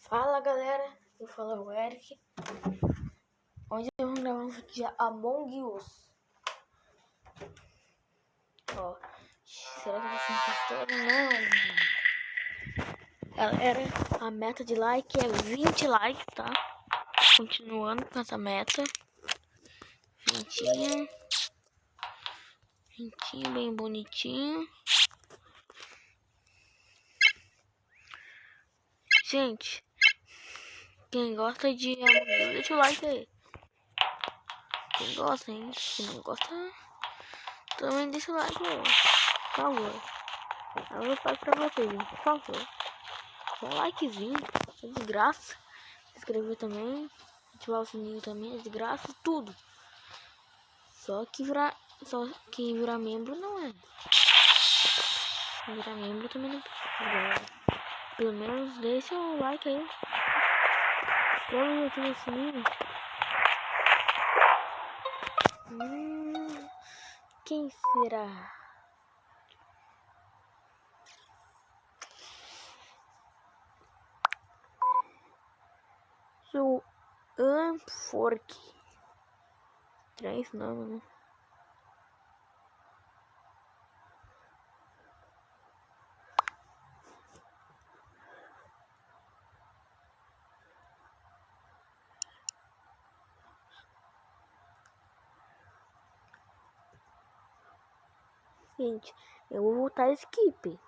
Fala galera, eu falo o Eric. Hoje eu vou gravar um vídeo de Among Us. Ó, será que vai ser impostor? Não. Galera, a meta de like é 20 likes, tá? Continuando com essa meta. 20, bem bonitinho. Gente, quem gosta de Among Us, deixa o like aí. Quem gosta, hein? Quem não gosta, também deixa o like, por favor. Eu pago pra vocês, por favor. Dá um likezinho, é de graça. Se inscrever também, ativar o sininho também, é de graça, tudo. Só que virar membro não é. Virar membro também não precisa. Pelo menos deixa o like aí. Inscreve e ativa o sininho. Quem será? Sou Unfork. Estranho esse nome, né? Gente, eu vou voltar skip.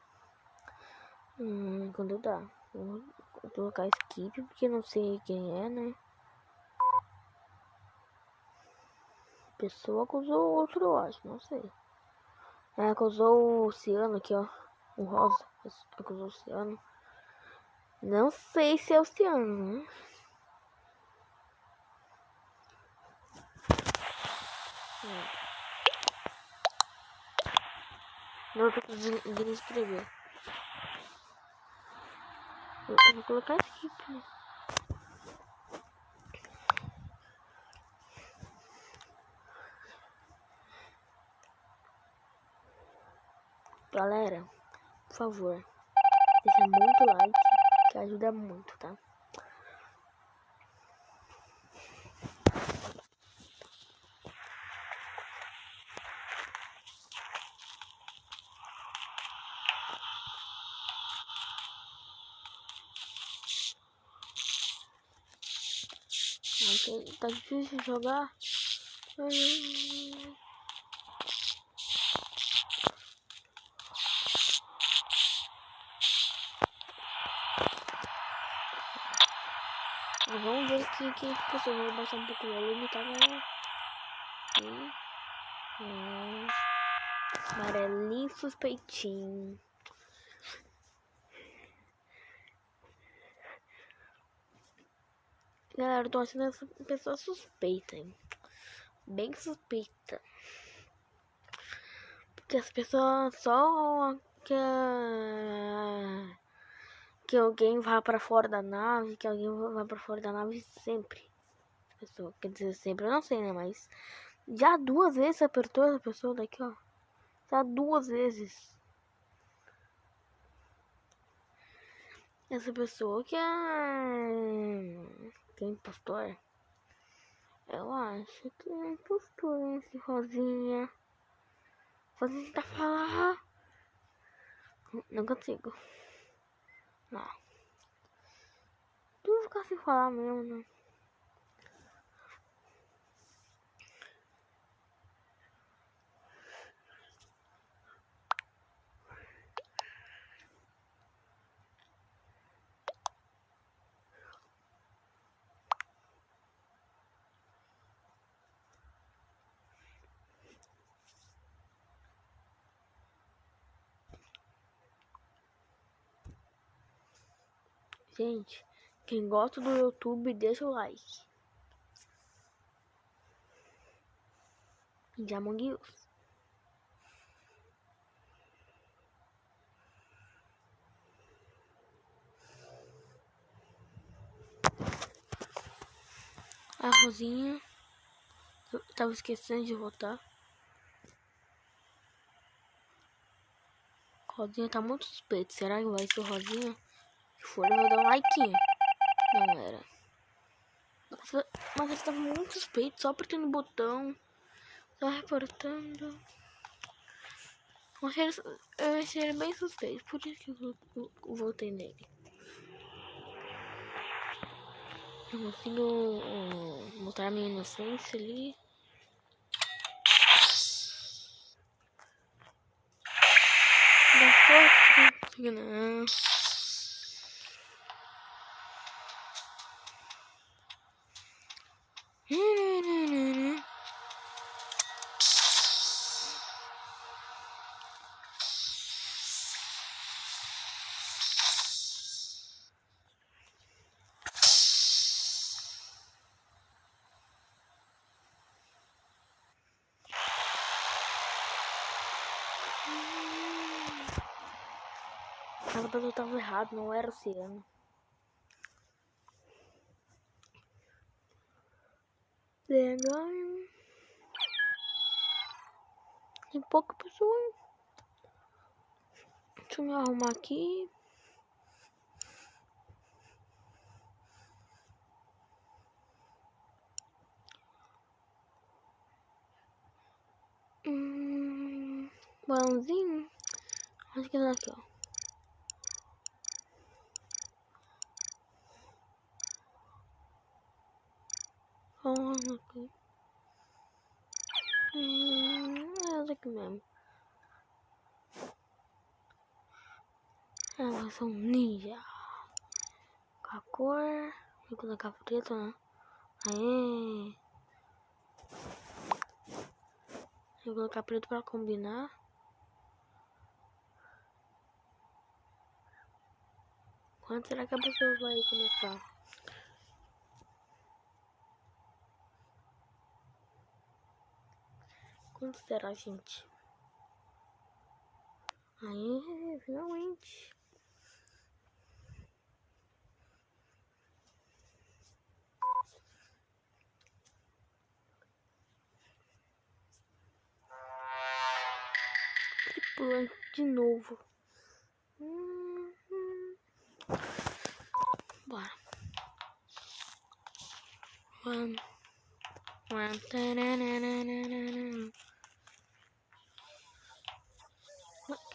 Quando dá. Vou colocar skip porque não sei quem é, né? Pessoa acusou outro, eu acho, não sei. Acusou o Oceano aqui, ó. O rosa. Acusou o Oceano. Não sei se é o Oceano, né? Não tô conseguindo escrever. Eu vou colocar skip, né? Galera, por favor, deixa muito like, que ajuda muito, tá? Tá difícil de jogar. Vamos ver que pessoa. Vou baixar um pouco o volume, tá, galera? Amarelinho suspeitinho. Galera, eu tô achando essa pessoa suspeita, hein? Bem suspeita. Porque essa pessoa só quer que alguém vá pra fora da nave, que alguém vá pra fora da nave sempre. Essa pessoa, quer dizer sempre, eu não sei, né? Mas já 2 vezes apertou essa pessoa daqui, ó. Já 2 vezes. Essa pessoa que é impostor. Eu acho que é impostor, esse Rosinha. Rosinha tentar falar. Não consigo. Não. Tu vai ficar sem falar mesmo, né? Gente, quem gosta do YouTube, deixa o like. De Among Us. A Rosinha. Eu tava esquecendo de votar. Rosinha tá muito suspeito. Será que vai ser Rosinha? Se for, eu vou dar um like. Não era. Mas ele tava muito suspeito, só apertando o botão. Só reportando. Eu achei ele bem suspeito, por isso que eu voltei nele. Eu consigo mostrar minha inocência ali. Dá sorte, não. Mas a pessoa tava errado, não era o Ciano. E agora tem pouca pessoa. Deixa eu me arrumar aqui. Balãozinho. Acho que é daqui, ó. Aqui. É essa aqui mesmo. Ela vai ser um ninja. Com a cor. Vou colocar preto, né? Aê. Vou colocar preto pra combinar. Quando será que a pessoa vai começar? Quando será, gente? Aí, finalmente. Pulando de novo. Bora. One.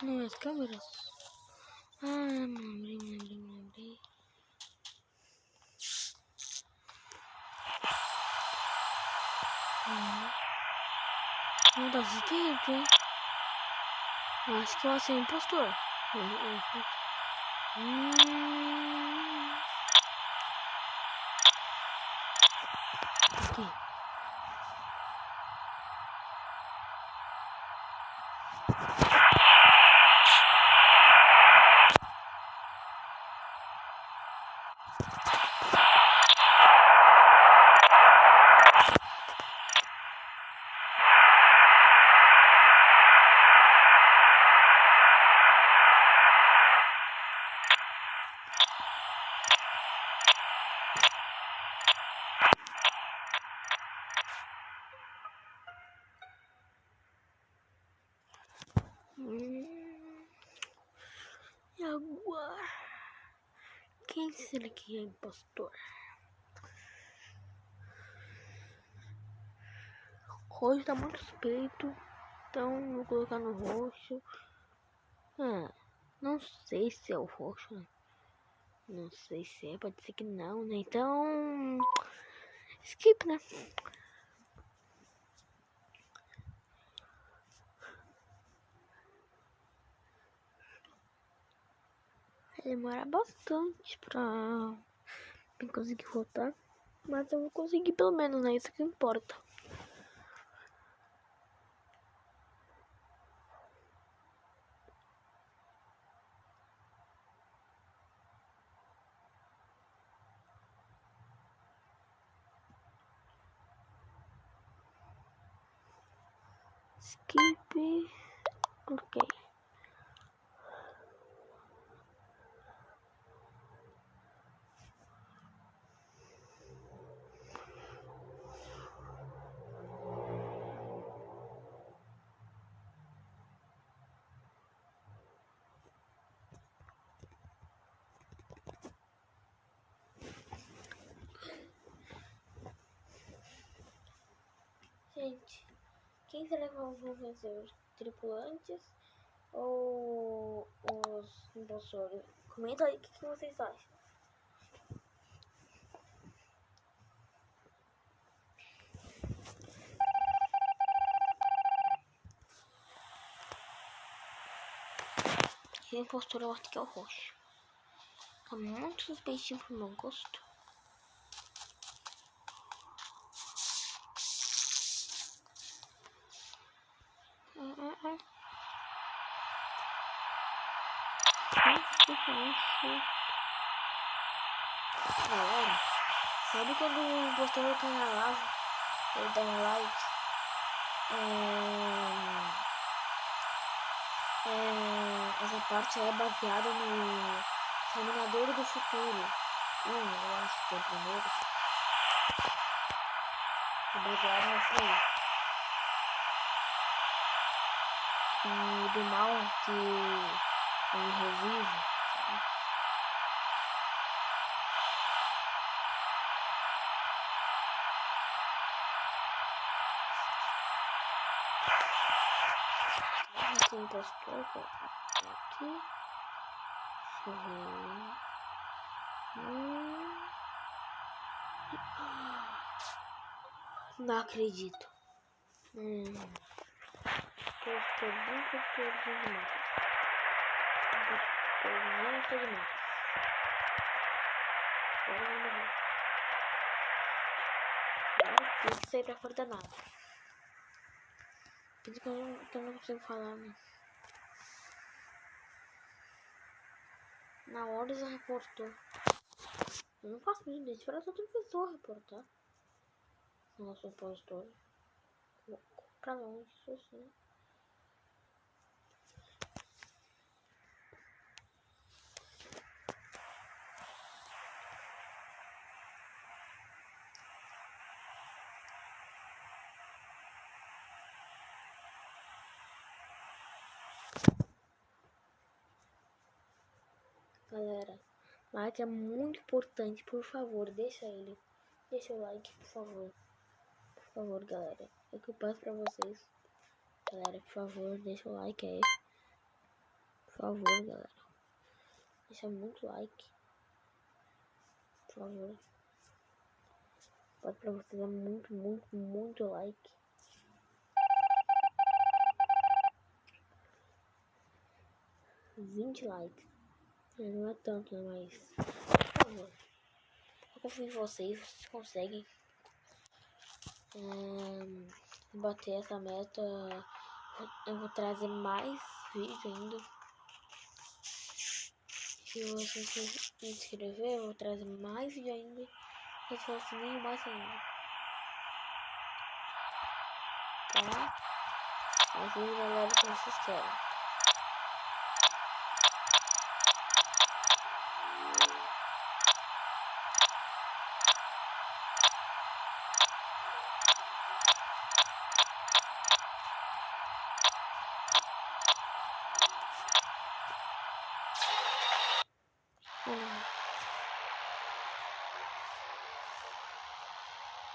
Não, as câmeras. Me lembrei. Não tá assistindo, hein? Acho que eu achei impostor. Aqui. E agora? Quem será que é impostor? Roxo tá muito suspeito. Então vou colocar no roxo. Não sei se é o roxo, né? Não sei se é, pode ser que não, né? Então. Skip, né? Vai demorar bastante pra conseguir voltar. Mas eu vou conseguir pelo menos, né? Isso que importa. Skip. Ok. quem será que vão vencer? Os tripulantes ou os impostores? Comenta aí o que vocês acham. Esse impostor eu acho que é o roxo. Tá muito suspeitinho pro meu gosto. Galera, sabe quando o impostor cai na lava, ele dá um like? Essa parte é baseada no Exterminador do Futuro. Eu acho que é o primeiro. É baseado nessa aí. O do mal que ele revive, sabe? Aqui impostor, aqui. Não acredito. Tem que sair pra fora da nave. Por isso que eu não consigo falar, né? Na hora já reportou. Eu não faço isso, espera outra pessoa reportar. Nossa, impostor. Pra longe, isso assim. Galera, like é muito importante, por favor, deixa o like, por favor. Por favor, galera, é o que eu peço pra vocês. Galera, por favor, deixa o like aí. Por favor, galera, deixa muito like. Por favor. Pode pra vocês, é muito like. $20 likes. Não é tanto, mas por favor, eu confio em vocês conseguem bater essa meta. Eu vou trazer mais vídeos ainda. Se você se inscrever, eu vou trazer mais vídeo ainda. Se for o sininho, mais ainda. Tá? Ajuda, galera, que vocês querem.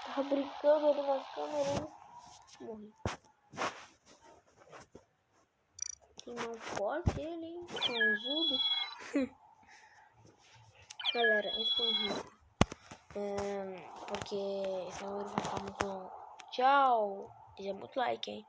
Tava brincando ali nas câmeras. Morri. Que não pode ele, hein? Conjudo. Galera, respondi. Porque senão ele vai ficar muito longo. Tchau. Deixa muito like, hein?